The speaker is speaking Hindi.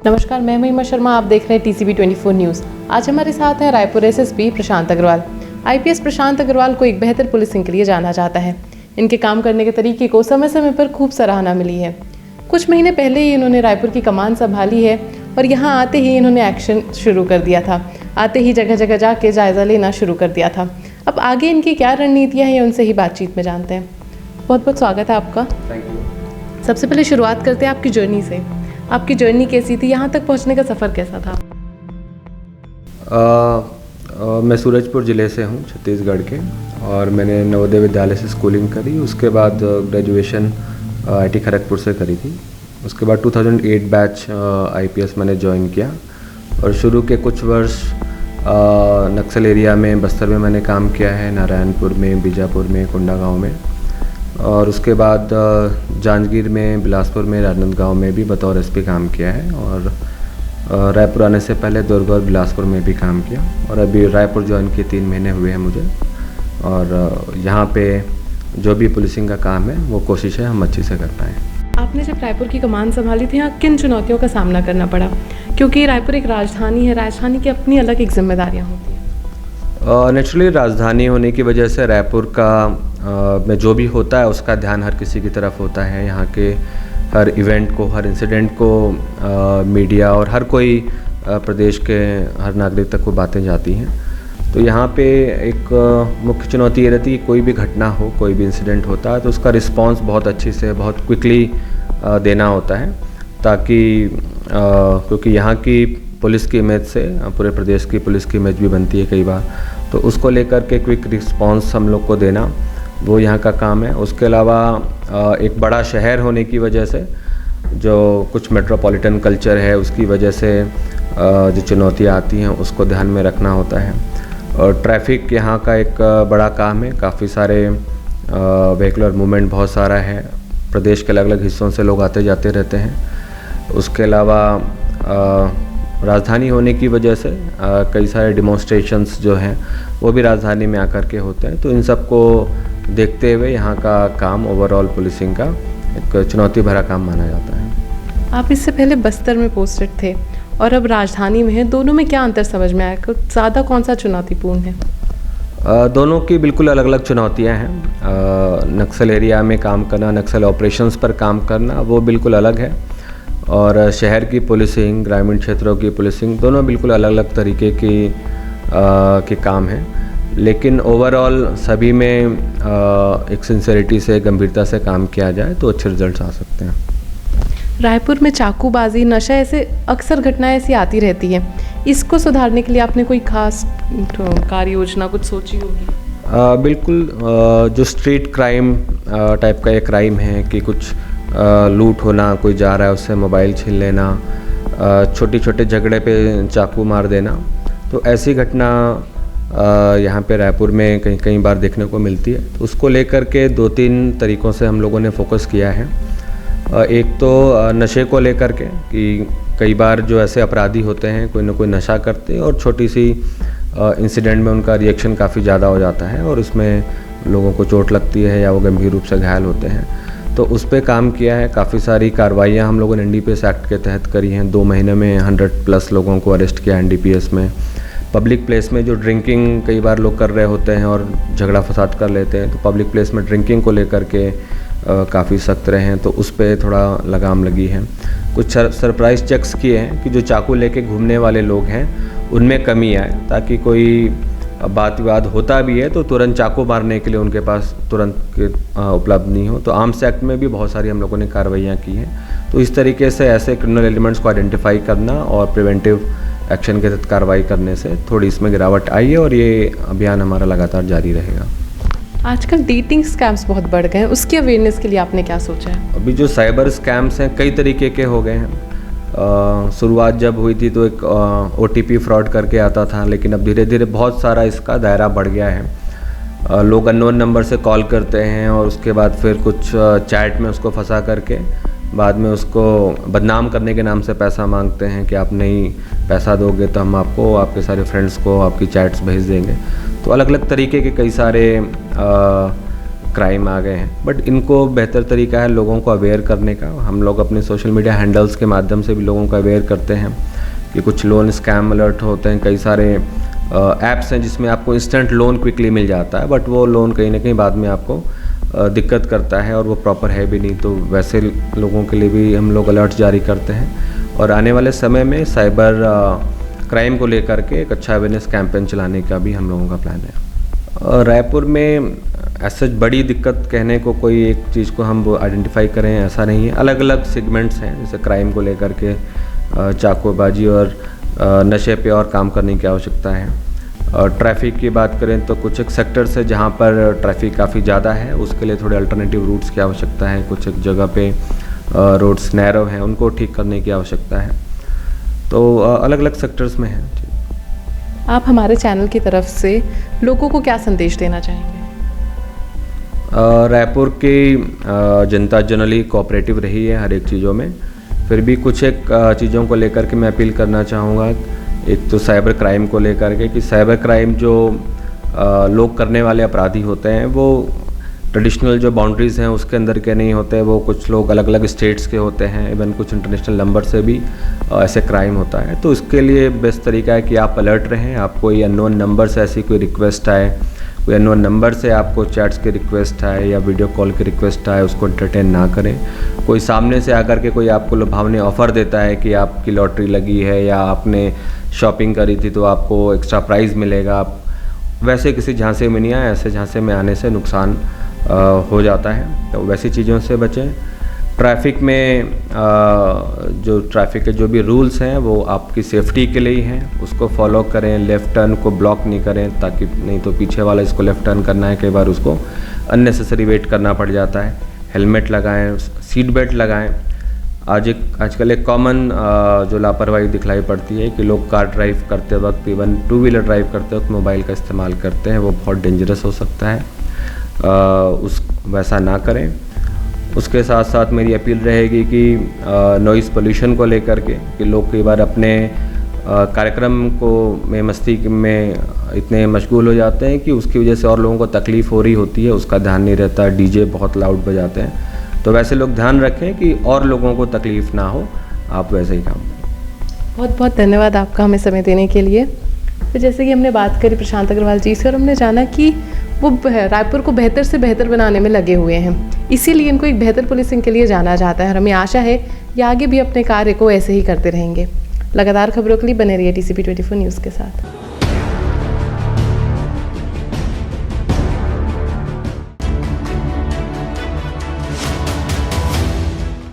नमस्कार, मैं महिमा शर्मा। आप देख रहे हैं TCB 24 न्यूज़। आज हमारे साथ हैं रायपुर SSP प्रशांत अग्रवाल। IPS प्रशांत अग्रवाल को एक बेहतर पुलिसिंग के लिए जाना जाता है। इनके काम करने के तरीके को समय समय पर खूब सराहना मिली है। कुछ महीने पहले ही इन्होंने रायपुर की कमान संभाली है और यहाँ आते ही इन्होंने एक्शन शुरू कर दिया था। आते ही जगह जगह जाके जायज़ा लेना शुरू कर दिया था। अब आगे इनकी क्या रणनीतियाँ हैं, उनसे ही बातचीत में जानते हैं। बहुत बहुत स्वागत है आपका। Thank you. सबसे पहले शुरुआत करते हैं आपकी जर्नी से। आपकी जर्नी कैसी थी? यहाँ तक पहुँचने का सफ़र कैसा था? मैं सूरजपुर ज़िले से हूँ, छत्तीसगढ़ के, और मैंने नवोदय विद्यालय से स्कूलिंग करी। उसके बाद ग्रेजुएशन IIT खड़गपुर से करी थी। उसके बाद 2008 बैच IPS मैंने ज्वाइन किया और शुरू के कुछ वर्ष नक्सल एरिया में, बस्तर में मैंने काम किया है, नारायणपुर में, बीजापुर में, कोंडागांव में, और उसके बाद जांजगीर में, बिलासपुर में, राजनांदगांव में भी बतौर SP काम किया है, और रायपुर आने से पहले दुर्ग और बिलासपुर में भी काम किया, और अभी रायपुर ज्वाइन किए 3 महीने हुए हैं मुझे। और यहाँ पे जो भी पुलिसिंग का काम है वो कोशिश है हम अच्छे से कर पाएँ। आपने जब रायपुर की कमान संभाली थी, यहाँ किन चुनौतियों का सामना करना पड़ा? क्योंकि रायपुर एक राजधानी है, राजधानी की अपनी अलग एक जिम्मेदारियाँ होती हैं। नेचुरली राजधानी होने की वजह से रायपुर का में जो भी होता है उसका ध्यान हर किसी की तरफ होता है। यहाँ के हर इवेंट को, हर इंसिडेंट को मीडिया और हर कोई प्रदेश के हर नागरिक तक वो बातें जाती हैं। तो यहाँ पे एक मुख्य चुनौती ये रहती है कि कोई भी घटना हो, कोई भी इंसिडेंट होता है तो उसका रिस्पांस बहुत अच्छे से, बहुत क्विकली देना होता है, ताकि क्योंकि यहाँ की पुलिस की इमेज से पूरे प्रदेश की पुलिस की इमेज भी बनती है कई बार, तो उसको लेकर के क्विक रिस्पांस हम लोग को देना वो यहाँ का काम है। उसके अलावा एक बड़ा शहर होने की वजह से जो कुछ मेट्रोपॉलिटन कल्चर है उसकी वजह से जो चुनौतियाँ आती हैं उसको ध्यान में रखना होता है। और ट्रैफिक यहाँ का एक बड़ा काम है, काफ़ी सारे व्हीकुलर मूवमेंट बहुत सारा है, प्रदेश के अलग अलग हिस्सों से लोग आते जाते रहते हैं। उसके अलावा राजधानी होने की वजह से कई सारे डिमॉन्स्ट्रेशंस जो हैं वो भी राजधानी में आकर के होते हैं। तो इन सब को देखते हुए यहाँ का काम ओवरऑल पुलिसिंग का एक चुनौती भरा काम माना जाता है। आप इससे पहले बस्तर में पोस्टेड थे और अब राजधानी में हैं, दोनों में क्या अंतर समझ में आया? ज़्यादा कौन सा चुनौतीपूर्ण है? दोनों की बिल्कुल अलग अलग चुनौतियाँ हैं। नक्सल एरिया में काम करना, नक्सल ऑपरेशंस पर काम करना वो बिल्कुल अलग है, और शहर की पुलिसिंग, ग्रामीण क्षेत्रों की पुलिसिंग, दोनों बिल्कुल अलग अलग तरीके के काम हैं। लेकिन ओवरऑल सभी में एक सिंसेरिटी से, गंभीरता से काम किया जाए तो अच्छे रिजल्ट्स आ सकते हैं। रायपुर में चाकूबाजी, नशा, ऐसे अक्सर घटनाएं ऐसी आती रहती हैं। इसको सुधारने के लिए आपने कोई खास कार्य योजना कुछ सोची होगी? बिल्कुल। जो स्ट्रीट क्राइम टाइप का एक क्राइम है कि कुछ लूट होना, कोई जा रहा है उससे मोबाइल छीन लेना, छोटे छोटे झगड़े पे चाकू मार देना, तो ऐसी घटना यहाँ पे रायपुर में कई बार देखने को मिलती है। तो उसको लेकर के 2-3 तरीक़ों से हम लोगों ने फोकस किया है। एक तो नशे को लेकर के कि कई बार जो ऐसे अपराधी होते हैं कोई ना कोई नशा करते हैं और छोटी सी इंसिडेंट में उनका रिएक्शन काफ़ी ज़्यादा हो जाता है और उसमें लोगों को चोट लगती है या वो गंभीर रूप से घायल होते हैं। तो उस पे काम किया है। काफ़ी सारी कार्रवाइयाँ हम लोगों ने NDPS एक्ट के तहत करी हैं। 2 महीने में 100+ लोगों को अरेस्ट किया NDPS में। पब्लिक प्लेस में जो ड्रिंकिंग कई बार लोग कर रहे होते हैं और झगड़ा फसाद कर लेते हैं, तो पब्लिक प्लेस में ड्रिंकिंग को लेकर के काफ़ी सख्त रहे हैं, तो उस पर थोड़ा लगाम लगी है। कुछ सरप्राइज चेक्स किए हैं कि जो चाकू लेके घूमने वाले लोग हैं उनमें कमी आए, ताकि कोई बात विवाद होता भी है तो तुरंत चाकू मारने के लिए उनके पास तुरंत उपलब्ध नहीं हो। तो आर्म्स एक्ट में भी बहुत सारी हम लोगों ने कार्रवाइयाँ की हैं। तो इस तरीके से ऐसे क्रिमिनल एलिमेंट्स को आइडेंटिफाई करना और प्रिवेंटिव एक्शन के तहत कार्रवाई करने से थोड़ी इसमें गिरावट आई है, और ये अभियान हमारा लगातार जारी रहेगा। आजकल डेटिंग स्कैम्स बहुत बढ़ गए हैं, उसकी अवेयरनेस के लिए आपने क्या सोचा है? अभी जो साइबर स्कैम्स हैं कई तरीके के हो गए हैं। शुरुआत जब हुई थी तो एक OTP फ्रॉड करके आता था, लेकिन अब धीरे धीरे बहुत सारा इसका दायरा बढ़ गया है। लोग अननोन नंबर से कॉल करते हैं और उसके बाद फिर कुछ चैट में उसको फंसा करके बाद में उसको बदनाम करने के नाम से पैसा मांगते हैं कि आप नहीं पैसा दोगे तो हम आपको, आपके सारे फ्रेंड्स को आपकी चैट्स भेज देंगे। तो अलग अलग तरीके के कई सारे क्राइम आ गए हैं, बट इनको बेहतर तरीका है लोगों को अवेयर करने का। हम लोग अपने सोशल मीडिया हैंडल्स के माध्यम से भी लोगों को अवेयर करते हैं कि कुछ लोन स्कैम अलर्ट होते हैं। कई सारे ऐप्स हैं जिसमें आपको इंस्टेंट लोन क्विकली मिल जाता है, बट वो लोन कहीं ना कहीं बाद में आपको दिक्कत करता है और वो प्रॉपर है भी नहीं। तो वैसे लोगों के लिए भी हम लोग अलर्ट जारी करते हैं और आने वाले समय में साइबर क्राइम को लेकर के एक अच्छा अवेयरनेस कैंपेन चलाने का भी हम लोगों का प्लान है। रायपुर में ऐसा बड़ी दिक्कत कहने को कोई एक चीज़ को हम आइडेंटिफाई करें ऐसा नहीं है। अलग अलग सेगमेंट्स हैं, जैसे क्राइम को लेकर के चाकूबाजी और नशे पे और काम करने की आवश्यकता है। और ट्रैफिक की बात करें तो कुछ एक सेक्टर्स है जहाँ पर ट्रैफिक काफ़ी ज़्यादा है, उसके लिए थोड़े अल्टरनेटिव रूट्स की आवश्यकता है। कुछ एक जगह पे रोड्स नैरो हैं, उनको ठीक करने की आवश्यकता है। तो अलग अलग सेक्टर्स में है। आप हमारे चैनल की तरफ से लोगों को क्या संदेश देना चाहेंगे? रायपुर की जनता जनरली कोऑपरेटिव रही है हर एक चीज़ों में, फिर भी कुछ एक चीज़ों को लेकर के मैं अपील करना चाहूँगा। एक तो साइबर क्राइम को लेकर के कि साइबर क्राइम जो लोग करने वाले अपराधी होते हैं वो ट्रेडिशनल जो बाउंड्रीज़ हैं उसके अंदर के नहीं होते। वो कुछ लोग अलग अलग स्टेट्स के होते हैं, इवन कुछ इंटरनेशनल नंबर से भी ऐसे क्राइम होता है। तो इसके लिए बेस्ट तरीका है कि आप अलर्ट रहें। आप कोई अननोन नंबर से ऐसी कोई रिक्वेस्ट आए, कोई अननोन नंबर से आपको चैट्स की रिक्वेस्ट आए या वीडियो कॉल की रिक्वेस्ट आए, उसको एंटरटेन ना करें। कोई सामने से आकर के कोई आपको लुभावने ऑफ़र देता है कि आपकी लॉटरी लगी है या आपने शॉपिंग करी थी तो आपको एक्स्ट्रा प्राइज़ मिलेगा, आप वैसे किसी झांसे में नहीं आए। ऐसे झांसे में आने से नुकसान हो जाता है, तो वैसी चीज़ों से बचें। ट्रैफिक में जो ट्रैफिक के जो भी रूल्स हैं वो आपकी सेफ्टी के लिए ही हैं, उसको फॉलो करें। लेफ़्ट टर्न को ब्लॉक नहीं करें, ताकि नहीं तो पीछे वाला इसको लेफ़्ट टर्न करना है, कई बार उसको अननेसेसरी वेट करना पड़ जाता है। हेलमेट लगाएं, सीट बेल्ट लगाएं। आजकल एक कॉमन जो लापरवाही दिखलाई पड़ती है कि लोग कार ड्राइव करते वक्त, इवन टू व्हीलर ड्राइव करते वक्त मोबाइल का इस्तेमाल करते हैं, वो बहुत डेंजरस हो सकता है। वैसा ना करें। उसके साथ साथ मेरी अपील रहेगी कि नॉइज़ पोल्यूशन को लेकर के कि लोग कई बार अपने कार्यक्रम को में मस्ती में इतने मशगूल हो जाते हैं कि उसकी वजह से और लोगों को तकलीफ़ हो रही होती है, उसका ध्यान नहीं रहता। डीजे बहुत लाउड बजाते हैं, तो वैसे लोग ध्यान रखें कि और लोगों को तकलीफ़ ना हो, आप वैसे ही काम करें। बहुत बहुत धन्यवाद आपका हमें समय देने के लिए। तो जैसे कि हमने बात करी प्रशांत अग्रवाल जी से और हमने जाना कि वो रायपुर को बेहतर से बेहतर बनाने में लगे हुए हैं, इसीलिए इनको एक बेहतर पुलिसिंग के लिए जाना जाता है और हमें आशा है कि आगे भी अपने कार्य को ऐसे ही करते रहेंगे। लगातार खबरों के लिए बने रहिए TCP 24 न्यूज़ के साथ।